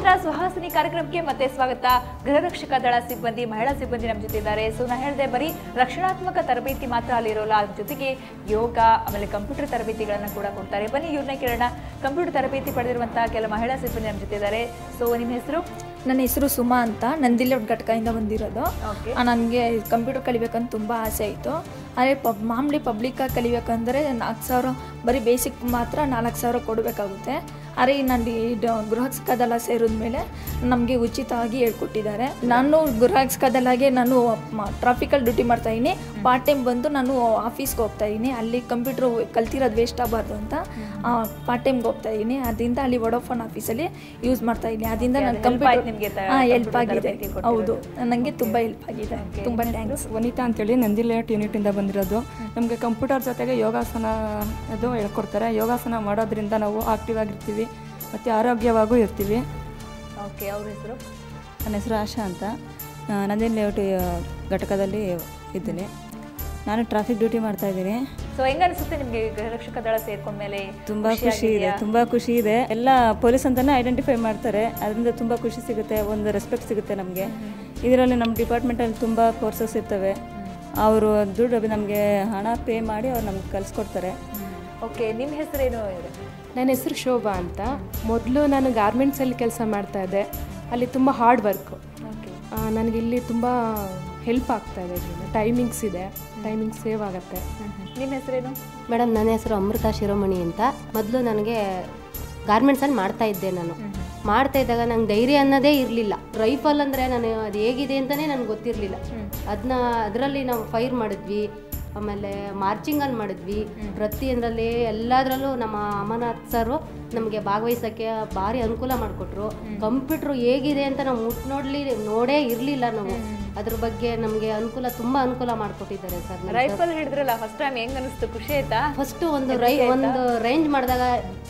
ಇವತ್ತಿನ ಸುಹಾಸಿನಿ ಕಾರ್ಯಕ್ರಮಕ್ಕೆ ಮತ್ತೆ ಸ್ವಾಗತ. ಗೃಹ ರಕ್ಷಕ ದಳ ಸಿಬ್ಬಂದಿ, ಮಹಿಳಾ ಸಿಬ್ಬಂದಿ ನಮ್ಮ ಜೊತೆ ಇದ್ದಾರೆ. ಸೊ ನಾ ಹೇಳಿದೆ ಬರೀ ರಕ್ಷಣಾತ್ಮಕ ತರಬೇತಿ ಮಾತ್ರ ಅಲ್ಲಿರೋಲ್ಲ, ಅದ್ರ ಜೊತೆಗೆ ಯೋಗ ಆಮೇಲೆ ಕಂಪ್ಯೂಟರ್ ತರಬೇತಿಗಳನ್ನು ಕೂಡ ಕೊಡ್ತಾರೆ. ಬನ್ನಿ ಇವ್ರನ್ನ ಕೇಳೋಣ. ಕಂಪ್ಯೂಟರ್ ತರಬೇತಿ ಪಡೆದಿರುವಂತಹ ಕೆಲ ಮಹಿಳಾ ಸಿಬ್ಬಂದಿ ನಮ್ಮ ಜೊತೆ ಇದ್ದಾರೆ. ಸೊ ನಿಮ್ಮ ಹೆಸರು? ನನ್ನ ಹೆಸರು ಸುಮಾ ಅಂತ, ನಂದಿಲ್ಲೆ ಘಟಕದಿಂದ ಬಂದಿರೋದು. ನನಗೆ ಕಂಪ್ಯೂಟರ್ ಕಲಿಬೇಕಂತ ತುಂಬ ಆಸೆ ಆಯಿತು. ಆದರೆ ಮಾಮೂಲಿ ಪಬ್ಲಿಕ್ಕಾಗಿ ಕಲಿಬೇಕಂದ್ರೆ 4,000 ಬರೀ ಬೇಸಿಕ್ ಮಾತ್ರ 4,000 ಕೊಡಬೇಕಾಗುತ್ತೆ. ಆದರೆ ನಾನು ಗೃಹರಕ್ಷಕ ದಳ ಸೇರಿದ ಮೇಲೆ ನಮಗೆ ಉಚಿತವಾಗಿ ಹೇಳ್ಕೊಟ್ಟಿದ್ದಾರೆ. ನಾನು ಗೃಹರಕ್ಷಕ ದಳಗೆ ನಾನು ಟ್ರಾಫಿಕಲ್ಲಿ ಡ್ಯೂಟಿ ಮಾಡ್ತಾಯಿದ್ದೀನಿ. ಪಾರ್ಟ್ ಟೈಮ್ ಬಂದು ನಾನು ಆಫೀಸ್ಗೆ ಹೋಗ್ತಾಯಿದ್ದೀನಿ. ಅಲ್ಲಿ ಕಂಪ್ಯೂಟ್ರ್ ಕಲ್ತಿರೋದು ವೇಸ್ಟ್ ಆಗಬಾರ್ದು ಅಂತ ಪಾರ್ಟ್ ಟೈಮ್ಗೆ ಹೋಗ್ತಾಯಿದ್ದೀನಿ. ಅದರಿಂದ ಅಲ್ಲಿ ವೊಡಾಫೋನ್ ಆಫೀಸಲ್ಲಿ ಯೂಸ್ ಮಾಡ್ತಾಯಿದ್ದೀನಿ. ಅದರಿಂದ ನಾನು ಕಂಪ್ಯೂಟರ್ ಹೆಲ್ಪ್ ಆಗಿದೆ. ಹೌದು, ನನಗೆ ತುಂಬ ಹೆಲ್ಪ್ ಆಗಿದೆ. ತುಂಬ ಥ್ಯಾಂಕ್ಸ್. ವನಿತಾ ಅಂತೇಳಿ ನಂದಿಲ್ಲೆ ಯೂನಿಟಿಂದ ಬಂದಿರೋದು. ನಮಗೆ ಕಂಪ್ಯೂಟರ್ ಜೊತೆಗೆ ಯೋಗಾಸನ ಅದು ಹೇಳ್ಕೊಡ್ತಾರೆ. ಯೋಗಾಸನ ಮಾಡೋದ್ರಿಂದ ನಾವು ಆಕ್ಟಿವ್ ಆಗಿರ್ತೀವಿ ಮತ್ತು ಆರೋಗ್ಯವಾಗೂ ಇರ್ತೀವಿ. ಓಕೆ, ಅವ್ರ ಹೆಸರು? ನನ್ನ ಹೆಸರು ಆಶಾ ಅಂತ, ನಂದಿಲ್ಲೆ ಘಟಕದಲ್ಲಿ ಇದ್ದೀನಿ. ನಾನು ಟ್ರಾಫಿಕ್ ಡ್ಯೂಟಿ ಮಾಡ್ತಾ ಇದ್ದೀನಿ. ಸೊ ಹೆಂಗ ಅನಿಸುತ್ತೆ ನಿಮಗೆ ಗೃಹರಕ್ಷಕ ದಳ ಸೇರ್ಕೊಂಡ್ಮೇಲೆ? ತುಂಬ ಖುಷಿ ಇದೆ, ತುಂಬ ಖುಷಿ ಇದೆ. ಎಲ್ಲ ಪೊಲೀಸ್ ಅಂತಲೇ ಐಡೆಂಟಿಫೈ ಮಾಡ್ತಾರೆ. ಅದರಿಂದ ತುಂಬ ಖುಷಿ ಸಿಗುತ್ತೆ, ಒಂದು ರೆಸ್ಪೆಕ್ಟ್ ಸಿಗುತ್ತೆ ನಮಗೆ. ಇದರಲ್ಲಿ ನಮ್ಮ ಡಿಪಾರ್ಟ್ಮೆಂಟಲ್ಲಿ ತುಂಬ ಕೋರ್ಸಸ್ ಇರ್ತವೆ. ಅವರು ದುಡ್ಡು ನಮಗೆ ಹಣ ಪೇ ಮಾಡಿ ಅವ್ರು ನಮ್ಗೆ ಕಲಿಸ್ಕೊಡ್ತಾರೆ. ಓಕೆ, ನಿಮ್ಮ ಹೆಸರೇನು? ನನ್ನ ಹೆಸರು ಶೋಭಾ ಅಂತ. ಮೊದಲು ನಾನು ಗಾರ್ಮೆಂಟ್ಸಲ್ಲಿ ಕೆಲಸ ಮಾಡ್ತಾಯಿದ್ದೆ. ಅಲ್ಲಿ ತುಂಬ ಹಾರ್ಡ್ ವರ್ಕು. ನನಗೆ ಇಲ್ಲಿ ತುಂಬ ಹೆಲ್ಪ್ ಆಗ್ತಾಯಿದೆ. ಟೈಮಿಂಗ್ಸ್ ಇದೆ, ಟೈಮಿಂಗ್ ಸೇವ್ ಆಗುತ್ತೆ. ನಿಮ್ಮ ಹೆಸರೇನು? ಮೇಡಮ್, ನನ್ನ ಹೆಸರು ಅಮೃತ ಶಿರೋಮಣಿ ಅಂತ. ಮೊದಲು ನನಗೆ ಗಾರ್ಮೆಂಟ್ಸಲ್ಲಿ ಮಾಡ್ತಾಯಿದ್ದೆ. ನಾನು ಮಾಡ್ತಾಯಿದ್ದಾಗ ನಂಗೆ ಧೈರ್ಯ ಅನ್ನೋದೇ ಇರಲಿಲ್ಲ. ರೈಫಲ್ ಅಂದರೆ ನಾನು ಅದು ಹೇಗಿದೆ ಅಂತಲೇ ನನಗೆ ಗೊತ್ತಿರಲಿಲ್ಲ. ಅದರಲ್ಲಿ ನಾವು ಫೈರ್ ಮಾಡಿದ್ವಿ, ಆಮೇಲೆ ಮಾರ್ಚಿಂಗಲ್ಲಿ ಮಾಡಿದ್ವಿ. ಪ್ರತಿಯೊಂದರಲ್ಲಿ ಎಲ್ಲದರಲ್ಲೂ ನಮ್ಮ ಅಮರನಾಥ್ ಸರು ನಮಗೆ ಭಾಗವಹಿಸೋಕ್ಕೆ ಭಾರಿ ಅನುಕೂಲ ಮಾಡಿಕೊಟ್ರು. ಕಂಪ್ಯೂಟ್ರು ಹೇಗಿದೆ ಅಂತ ನಾವು ನೋಡೇ ಇರಲಿಲ್ಲ ನಾವು. ಅದ್ರ ಬಗ್ಗೆ ನಮಗೆ ತುಂಬ ಅನುಕೂಲ ಮಾಡಿಕೊಟ್ಟಿದ್ದಾರೆ ಸರ್. ರೈಫಲ್ ಹಿಡಿದ್ರಲ್ಲ ಫಸ್ಟ್ ಟೈಮ್, ಹೆಂಗ್ ಅನಿಸ್ತು? ಖುಷಿ ಆಯ್ತಾ? ಫಸ್ಟು ಒಂದು ರೇಂಜ್ ಮಾಡಿದಾಗ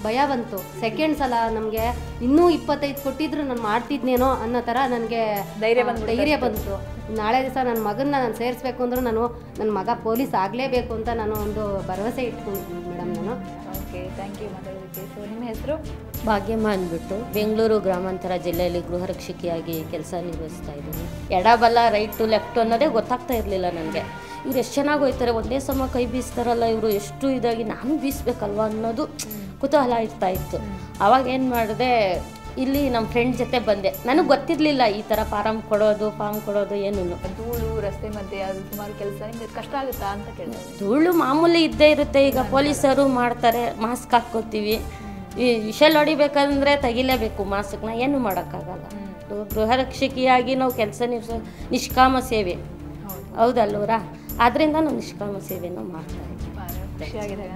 ಭಯ ಬಂತು. ಸೆಕೆಂಡ್ ಸಲ ನಮಗೆ ಇನ್ನೂ 25 ಕೊಟ್ಟಿದ್ರು ನಾನು ಮಾಡ್ತಿದ್ನೇನೋ ಅನ್ನೋ ಥರ ನನಗೆ ಧೈರ್ಯ ಬಂತು. ನಾಳೆ ದಿವಸ ನನ್ನ ಮಗನ್ನ ನಾನು ಸೇರಿಸ್ಬೇಕು ಅಂದರೂ ನನ್ನ ಮಗ ಪೊಲೀಸ್ ಆಗಲೇಬೇಕು ಅಂತ ನಾನು ಒಂದು ಭರವಸೆ ಇಟ್ಕೊಂಡಿದ್ದೀನಿ ಮೇಡಮ್ ನಾನು. ಓಕೆ, ಥ್ಯಾಂಕ್ ಯು ಮಾತಾಡೋದಕ್ಕೆ. ಸೊ ನಿಮ್ಮ ಹೆಸರು? ಭಾಗ್ಯಮ್ಮ ಅಂದ್ಬಿಟ್ಟು ಬೆಂಗಳೂರು ಗ್ರಾಮಾಂತರ ಜಿಲ್ಲೆಯಲ್ಲಿ ಗೃಹರಕ್ಷಕಿಯಾಗಿ ಕೆಲಸ ನಿರ್ವಹಿಸ್ತಾ ಇದ್ದೀನಿ. ಎಡಬಲ ರೈಟು ಲೆಫ್ಟು ಅನ್ನೋದೇ ಗೊತ್ತಾಗ್ತಾ ಇರಲಿಲ್ಲ ನನಗೆ. ಇವ್ರು ಎಷ್ಟು ಚೆನ್ನಾಗಿ ಹೋಯ್ತಾರೆ, ಒಂದೇ ಸಮ ಕೈ ಬೀಸ್ತಾರಲ್ಲ ಇವರು, ಎಷ್ಟು ಇದಾಗಿ ನಾನು ಬೀಸ್ಬೇಕಲ್ವ ಅನ್ನೋದು ಕುತೂಹಲ ಇರ್ತಾ ಇತ್ತು. ಆವಾಗ ಏನು ಮಾಡಿದೆ, ಇಲ್ಲಿ ನಮ್ಮ ಫ್ರೆಂಡ್ ಜೊತೆ ಬಂದೆ. ನನಗೆ ಗೊತ್ತಿರಲಿಲ್ಲ ಈ ಥರ ಫಾರಮ್ ಕೊಡೋದು ಏನು. ಧೂಳು ರಸ್ತೆ ಮಧ್ಯೆ ಅದು ಸುಮಾರು ಕೆಲಸ, ನಿಮಗೆ ಕಷ್ಟ ಆಗುತ್ತಾ ಅಂತ ಕೇಳಿದೆ. ಧೂಳು ಮಾಮೂಲಿ ಇದ್ದೇ ಇರುತ್ತೆ. ಈಗ ಪೊಲೀಸರು ಮಾಡ್ತಾರೆ, ಮಾಸ್ಕ್ ಹಾಕ್ಕೋತೀವಿ. ಈ ವಿಷಲ್ ಹೊಡಿಬೇಕಂದ್ರೆ ತೆಗಿಲೇಬೇಕು ಮಾಸ್ಕ್ನ, ಏನು ಮಾಡೋಕ್ಕಾಗಲ್ಲ. ಗೃಹರಕ್ಷಕಿಯಾಗಿ ನಾವು ಕೆಲಸ ನಿಷ್ಕಾಮ ಸೇವೆ, ಹೌದಲ್ವರಾ? ಆದ್ದರಿಂದ ನಾವು ನಿಷ್ಕಾಮ ಸೇವೆನ ಮಾಡ್ತಾ ಇದ್ದೀವಿ. ಖುಷಿಯಾಗಿದೆ?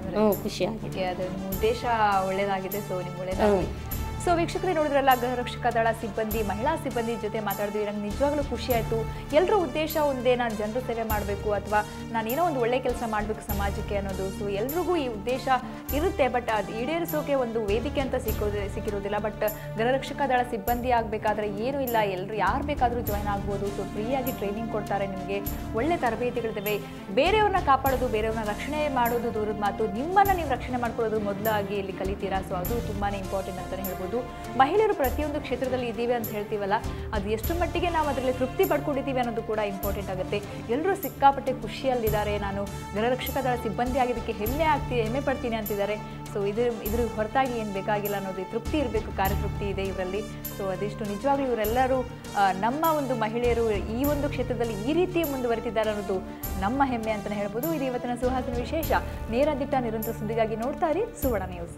ಖುಷಿಯಾಗಿದೆ. ಅದು ಉದ್ದೇಶ ಒಳ್ಳೇದಾಗಿದೆ. ಸೊ ನಿಮ್ಗೆ ಒಳ್ಳೇದಾಗಿದೆ. ಸೊ ವೀಕ್ಷಕರೇ, ನೋಡಿದ್ರಲ್ಲ, ಗೃಹರಕ್ಷಕ ದಳ ಸಿಬ್ಬಂದಿ, ಮಹಿಳಾ ಸಿಬ್ಬಂದಿ ಜೊತೆ ಮಾತಾಡಿದ್ವಿ. ನಂಗೆ ನಿಜವಾಗ್ಲೂ ಖುಷಿ ಆಯಿತು. ಎಲ್ಲರ ಉದ್ದೇಶ ಒಂದೇ, ನಾನು ಜನರು ಸೇವೆ ಮಾಡಬೇಕು ಅಥವಾ ನಾನೇನೋ ಒಂದು ಒಳ್ಳೆ ಕೆಲಸ ಮಾಡಬೇಕು ಸಮಾಜಕ್ಕೆ ಅನ್ನೋದು. ಸೊ ಎಲ್ರಿಗೂ ಈ ಉದ್ದೇಶ ಇರುತ್ತೆ, ಬಟ್ ಅದು ಈಡೇರಿಸೋಕೆ ಒಂದು ವೇದಿಕೆ ಅಂತ ಸಿಕ್ಕಿರೋದಿಲ್ಲ. ಬಟ್ ಗೃಹರಕ್ಷಕ ದಳ ಸಿಬ್ಬಂದಿ ಆಗಬೇಕಾದ್ರೆ ಏನೂ ಇಲ್ಲ, ಎಲ್ಲರೂ ಯಾರು ಬೇಕಾದರೂ ಜಾಯ್ನ್ ಆಗ್ಬೋದು. ಸೊ ಫ್ರೀಯಾಗಿ ಟ್ರೈನಿಂಗ್ ಕೊಡ್ತಾರೆ, ನಿಮಗೆ ಒಳ್ಳೆ ತರಬೇತಿಗಳಿದ್ದಾವೆ. ಬೇರೆಯವ್ರನ್ನ ಕಾಪಾಡೋದು, ಬೇರೆಯವ್ರನ್ನ ರಕ್ಷಣೆ ಮಾಡೋದು ದೂರದ ಮಾತು, ನಿಮ್ಮನ್ನು ನೀವು ರಕ್ಷಣೆ ಮಾಡ್ಕೊಳ್ಳೋದು ಮೊದಲಾಗಿ ಇಲ್ಲಿ ಕಲಿತೀರಾ. ಸೊ ಅದು ತುಂಬಾ ಇಂಪಾರ್ಟೆಂಟ್ ಅಂತಲೇ ಹೇಳ್ಬೋದು. ಮಹಿಳೆಯರು ಪ್ರತಿಯೊಂದು ಕ್ಷೇತ್ರದಲ್ಲಿ ಇದ್ದೀವಿ ಅಂತ ಹೇಳ್ತೀವಲ್ಲ, ಅದು ಎಷ್ಟು ಮಟ್ಟಿಗೆ ನಾವು ಅದರಲ್ಲಿ ತೃಪ್ತಿ ಪಡ್ಕೊಂಡಿದ್ದೀವಿ ಅನ್ನೋದು ಕೂಡ ಇಂಪಾರ್ಟೆಂಟ್ ಆಗುತ್ತೆ. ಎಲ್ಲರೂ ಸಿಕ್ಕಾಪಟ್ಟೆ ಖುಷಿಯಲ್ಲಿದ್ದಾರೆ. ನಾನು ಗೃಹರಕ್ಷಕ ದಳ ಸಿಬ್ಬಂದಿ ಆಗಿದ್ದಕ್ಕೆ ಹೆಮ್ಮೆ ಪಡ್ತೀನಿ ಅಂತಿದ್ದಾರೆ. ಸೊ ಇದ್ರ ಹೊರತಾಗಿ ಏನು ಬೇಕಾಗಿಲ್ಲ ಅನ್ನೋದು, ತೃಪ್ತಿ ಇರಬೇಕು, ಕಾರ್ಯತೃಪ್ತಿ ಇದೆ ಇವರಲ್ಲಿ. ಸೊ ಅದಿಷ್ಟು ನಿಜವಾಗ್ಲೂ ಇವರೆಲ್ಲರೂ ನಮ್ಮ ಒಂದು ಮಹಿಳೆಯರು ಈ ಒಂದು ಕ್ಷೇತ್ರದಲ್ಲಿ ಈ ರೀತಿ ಮುಂದುವರೆತಿದ್ದಾರೆ ಅನ್ನೋದು ನಮ್ಮ ಹೆಮ್ಮೆ ಅಂತಲೇ ಹೇಳ್ಬೋದು. ಇದು ಇವತ್ತಿನ ಸುಹಾಸಿನಿ ವಿಶೇಷ. ನೇರ ದಿಟ್ಟ ನಿರಂತರ ಸುದ್ದಿಗಾಗಿ ನೋಡ್ತಾ ಇರಿ ಸುವರ್ಣ ನ್ಯೂಸ್.